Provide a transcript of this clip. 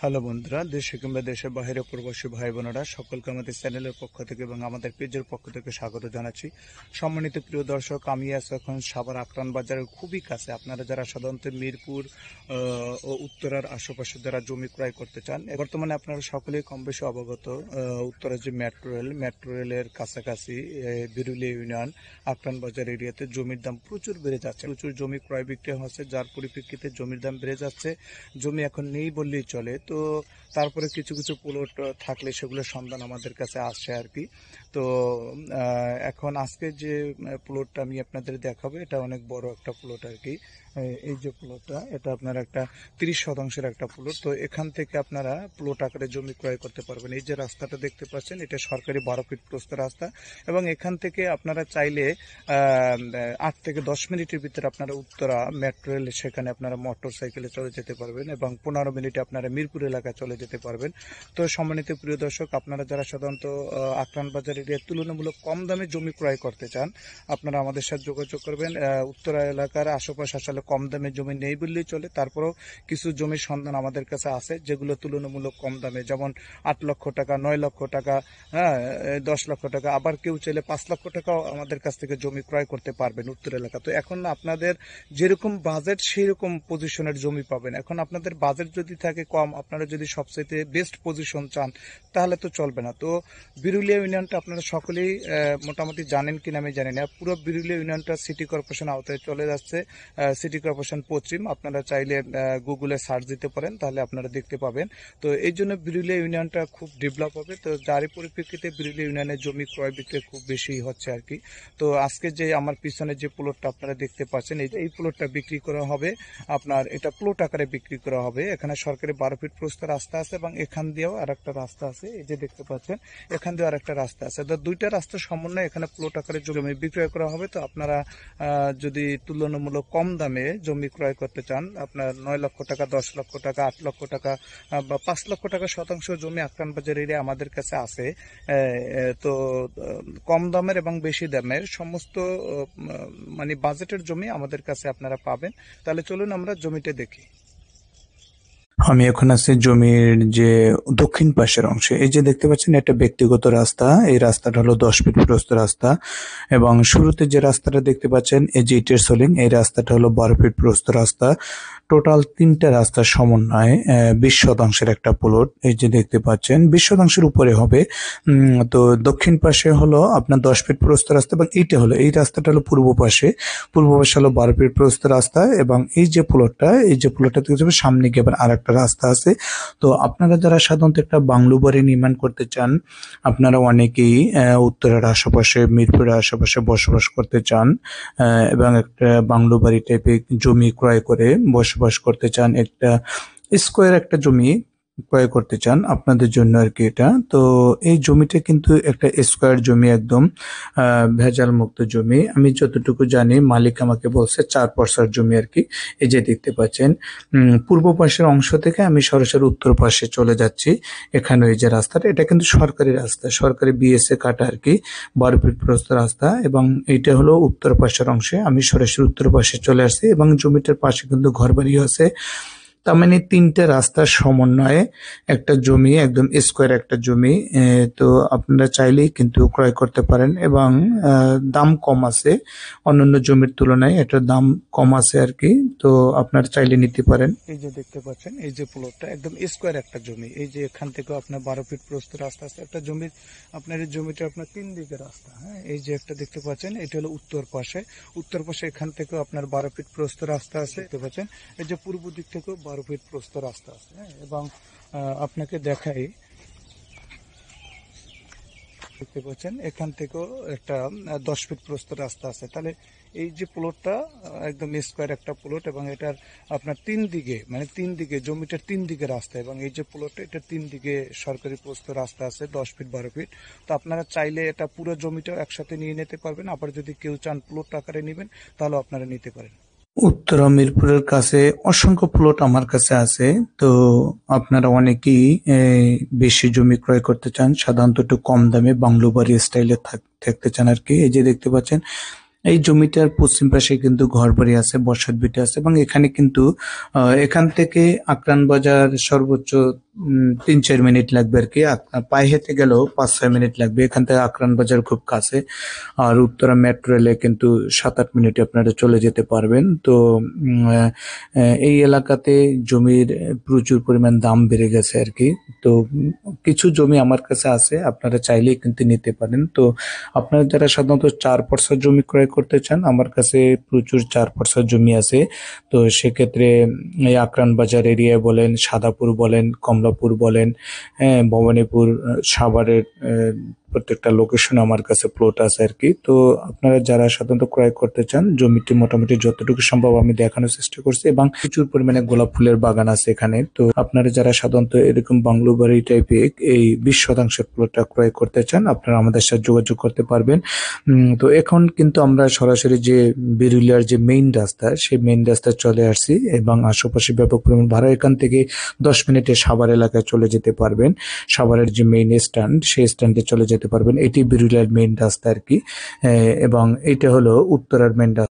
Hello বন্ধুরা, দেশে কিংবা দেশের বাইরে প্রবাসী ভাই বোনেরা সকলকে আমাদের চ্যানেলের পক্ষ থেকে এবং আমাদের পেজের পক্ষ থেকে স্বাগত জানাচ্ছি। সম্মানিত প্রিয় দর্শক, আমি আছি এখন সাভার আকরান বাজারের খুবই কাছে। আপনারা যারা সাধারণত মিরপুর ও উত্তরার আশেপাশে যারা জমি ক্রয় করতে চান, বর্তমানে আপনারা সকলেই কম বেশি অবগত, উত্তরের যে মেট্রো রেলের কাছাকাছি বিরুলিয়া ইউনিয়ন আকরান বাজার এরিয়াতে জমির দাম প্রচুর বেড়ে যাচ্ছে। প্রচুর জমি ক্রয় বিক্রয় হচ্ছে, যার পরিপ্রেক্ষিতে জমির দাম বেড়ে যাচ্ছে। জমি এখন নেই বললেই চলে। তো তারপরে কিছু কিছু প্লট থাকলে সেগুলোর সন্ধান আমাদের কাছে আসছে আর কি। তো এখন আজকে যে প্লটটা আমি আপনাদের দেখাবো, এটা অনেক বড় একটা প্লট আর কি। এই যে প্লটটা, এটা আপনার একটা 30% একটা প্লট। তো এখান থেকে আপনারা প্লট আকারে জমি ক্রয় করতে পারবেন। এই যে রাস্তাটা দেখতে পাচ্ছেন, এটা সরকারি 12 ফিট প্রস্থ রাস্তা, এবং এখান থেকে আপনারা চাইলে 8 থেকে 10 মিনিটের ভিতরে আপনারা উত্তরা মেট্রো রেল, সেখানে আপনারা মোটর সাইকেলে চলে যেতে পারবেন, এবং 15 মিনিটে আপনারা মিরপুর এলাকায় চলে যেতে পারবেন। তো সম্মানিত প্রিয় দর্শক, আপনারা যারা সাধারণত আকরান বাজার এরিয়ার তুলনামূলক কম দামে জমি ক্রয় করতে চান, আপনারা আমাদের সাথে যোগাযোগ করবেন। উত্তরা এলাকার আশেপাশে আসলে কম দামে জমি নেই বললেই চলে, তারপরেও কিছু জমির সন্ধান আমাদের কাছে আছে যেগুলো তুলনামূলক কম দামে, যেমন 8 লক্ষ টাকা, 9 লক্ষ টাকা, 10 লক্ষ টাকা, আবার কেউ চাইলে 5 লক্ষ টাকাও আমাদের কাছ থেকে জমি ক্রয় করতে পারবেন উত্তর এলাকা। তো এখন আপনাদের যেরকম বাজেট সেই রকম পজিশনের জমি পাবেন। এখন আপনাদের বাজেট যদি থাকে কম, আপনারা যদি সবচেয়ে বেস্ট পজিশন চান, তাহলে তো চলবে না। তো বিরুলিয়া ইউনিয়নটা আপনারা সকলেই মোটামুটি জানেন কিনা আমি জানি না। পুরো বিরুলিয়া ইউনিয়নটা সিটি কর্পোরেশন আওতায় চলে যাচ্ছে, সিটি কর্পোরেশন পশ্চিম। আপনারা চাইলে গুগলে সার্চ দিতে পারেন, তাহলে আপনারা দেখতে পাবেন। তো এই জন্য বিরুলিয়া ইউনিয়নটা খুব ডেভেলপ হবে। তো যারই পরিপ্রেক্ষিতে বিরুলিয়া ইউনিয়নের জমি ক্রয় বিক্রয় খুব বেশি হচ্ছে আর কি। তো আজকে যে আমার পিছনে যে প্লটটা আপনারা দেখতে পাচ্ছেন, এই প্লটটা বিক্রি করা হবে আপনার, এটা প্লট আকারে বিক্রি করা হবে। এখানে সরকারি 12 ফিট প্রস্থ রাস্তা আছে, এবং এখান দিয়েও আর একটা রাস্তা আছে। এই যে দেখতে পাচ্ছেন, এখান দিয়েও আর একটা রাস্তা আছে। তো দুইটা রাস্তা সমন্বয়ে এখানে প্লট আকারে জমি বিক্রয় করা হবে। তো আপনারা যদি তুলনামূলক কম দামে জমি ক্রয় করতে চান, আপনার 9 লক্ষ টাকা, 10 লক্ষ টাকা, 8 লক্ষ টাকা বা 5 লক্ষ টাকা শতাংশ জমি আকরান বাজার এরিয়া আমাদের কাছে আছে। তো কম দামের এবং বেশি দামের সমস্ত মানে বাজেটের জমি আমাদের কাছে আপনারা পাবেন। তাহলে চলুন আমরা জমিটা দেখি। আমি এখন আছি জমির যে দক্ষিণ পাশের অংশে। এই যে দেখতে পাচ্ছেন, এটা ব্যক্তিগত রাস্তা। এই রাস্তাটা হলো 10 ফিট প্রস্থ রাস্তা, এবং শুরুতে যে রাস্তাটা দেখতে পাচ্ছেন, এই যে ইটের সোলিং, এই রাস্তাটা হলো 12 ফিট প্রস্থ রাস্তা। টোটাল 3টা রাস্তার সমন্বয়ে 20% একটা প্লট। এই যে দেখতে পাচ্ছেন, 20% উপরে হবে। তো দক্ষিণ পাশে হলো আপনার 10 ফিট প্রস্থ রাস্তা, এবং এই রাস্তাটা হলো পূর্ব পাশে হলো 12 ফিট প্রস্থ রাস্তা, এবং এই যে প্লটটা থেকে যাবে সামনে গিয়ে আবার আরেকটা রাস্তা আছে। তো আপনারা যারা সাধারণত একটা বাংলো বাড়ি নির্মাণ করতে চান, আপনারা অনেকেই উত্তরের আশেপাশে, মিরপুরের আশেপাশে বসবাস করতে চান, এবং একটা বাংলো বাড়ি টাইপের জমি ক্রয় করে বসবাস করতে চান, একটা স্কোয়ার একটা জমি ক্রয় করতে চান, আপনাদের জন্য আর কি এটা। তো এই জমিটা কিন্তু একটা স্কোয়ার জমি, একদম ভেজাল মুক্ত জমি। আমি যতটুকু জানি, মালিক আমাকে বলছে 4 পরসার জমি আর কি। এই যে দেখতে পাচ্ছেন, পূর্ব পাশের অংশ থেকে আমি সরাসরি উত্তর পাশে চলে যাচ্ছি। এখানে এই যে রাস্তাটা, এটা কিন্তু সরকারি রাস্তা, সরকারি বিএসএ কাটা আর কি, 12 ফিট প্রস্থ রাস্তা, এবং এইটা হলো উত্তর পাশের অংশে। আমি সরাসরি উত্তর পাশে চলে আসছি, এবং জমিটার পাশে কিন্তু ঘরবাড়ি আছে। তার মানে 3টে রাস্তার সমন্বয়ে একটা জমি, একদম স্কোয়ার একটা জমি। তো আপনারা চাইলেই কিন্তু ক্রয় করতে পারেন, এবং দাম কম আছে অন্যান্য জমির তুলনায়, এটার দাম কম আছে আর কি। তো আপনারা চাইলে নিতে পারেন। এই যে দেখতে পাচ্ছেন, এই যে প্লটটা একদম স্কোয়ার একটা জমি। এই যে এখান থেকে আপনার 12 ফিট প্রস্থ রাস্তা আছে একটা জমির। আপনার এই জমিটা আপনার 3 দিকে রাস্তা। হ্যাঁ, এই যে একটা দেখতে পাচ্ছেন, এটা হলো উত্তর পাশে এখান থেকেও আপনার 12 ফিট প্রস্থ রাস্তা আছে, দেখতে পাচ্ছেন। এই যে পূর্ব দিক থেকেও 12 ফিট প্রস্থ রাস্তা আছে। হ্যাঁ, এবং আপনাকে দেখাই, দেখতে পাচ্ছেন এখান থেকেও একটা 10 ফিট প্রস্থ রাস্তা আছে। তাহলে এই যে প্লটটা একদম স্কোয়ার একটা প্লট, এবং এটার আপনার 3 দিকে, মানে 3 দিকে জমিটার 3 দিকে রাস্তা, এবং এই যে প্লটটা, এটা 3 দিকে সরকারি প্রস্থ রাস্তা আছে 10 ফিট 12 ফিট। তো আপনারা চাইলে এটা পুরো জমিটাও একসাথে নিয়ে নিতে পারবেন, আবার যদি কেউ চান প্লট আকারে নেবেন, তাহলে আপনারা নিতে পারেন। উত্তরা মিরপুরের কাছে অসংখ্য প্লট আমার কাছে আছে। তো আপনারা অনেকেই বেশি জমি ক্রয় করতে চান, সাধারণত একটু কম দামে বাংলো বাড়ি স্টাইলে থাকতে চান আর কি। এই যে দেখতে পাচ্ছেন, এই জমিটার পশ্চিম পাশে কিন্তু ঘরবাড়ি আছে, বসত ভিটা আছে, এবং এখানে কিন্তু এখান থেকে আকরান বাজার সর্বোচ্চ 3-4 মিনিট লাগবে আর কি। আপনার পায়ে হেঁটে গেলেও 5-6 মিনিট লাগবে। এখান থেকে আকরান বাজার খুব কাছে। আর উত্তরা মেট্রো রেলে কিন্তু 7-8 মিনিটে আপনারা চলে যেতে পারবেন। তো এই এলাকাতে জমির প্রচুর পরিমাণ দাম বেড়ে গেছে আর কি। তো কিছু জমি আমার কাছে আছে, আপনারা চাইলেই কিন্তু নিতে পারেন। তো আপনারা যারা সাধারণত 4 পরসা জমি ক্রয় করতে চান, আমার কাছে প্রচুর 4 পরসা জমি আছে। তো সেক্ষেত্রে এই আকরান বাজার এরিয়ায় বলেন, সাদাপুর বলেন, কমলাপুর বলেন, হ্যাঁ, ভবানীপুর, সাভারের প্রত্যেকটা লোকেশন আমার কাছে প্লট আছে আর কি। তো আপনারা যারা সাধারণত ক্রয় করতে চান, জমিটি মোটামুটি যতটুকু সম্ভব আমি দেখানোর চেষ্টা করছি, এবং প্রচুর পরিমাণে গোলাপ ফুলের বাগান আছে এখানে। তো আপনারা যারা সাধারণত এরকম বাংলো বাড়ি টাইপের এই 20 শতাংশের প্লটটা ক্রয় করতে চান, আপনারা আমাদের সাথে যোগাযোগ করতে পারবেন। তো এখন কিন্তু আমরা সরাসরি যে বিরুলিয়ার যে মেইন রাস্তা, সেই মেইন রাস্তায় চলে আসছি, এবং আশেপাশে ব্যাপক পরিমাণ ভাড়া। এখান থেকে 10 মিনিটে সাভার এলাকায় চলে যেতে পারবেন। সাভারের যে মেইন স্ট্যান্ড, সেই স্ট্যান্ডে চলে যেতে পারবেন। এটি বিরুলিয়ার মেইন রাস্তা আর কি। এবং এটা হলো উত্তরার মেইন রাস্তা।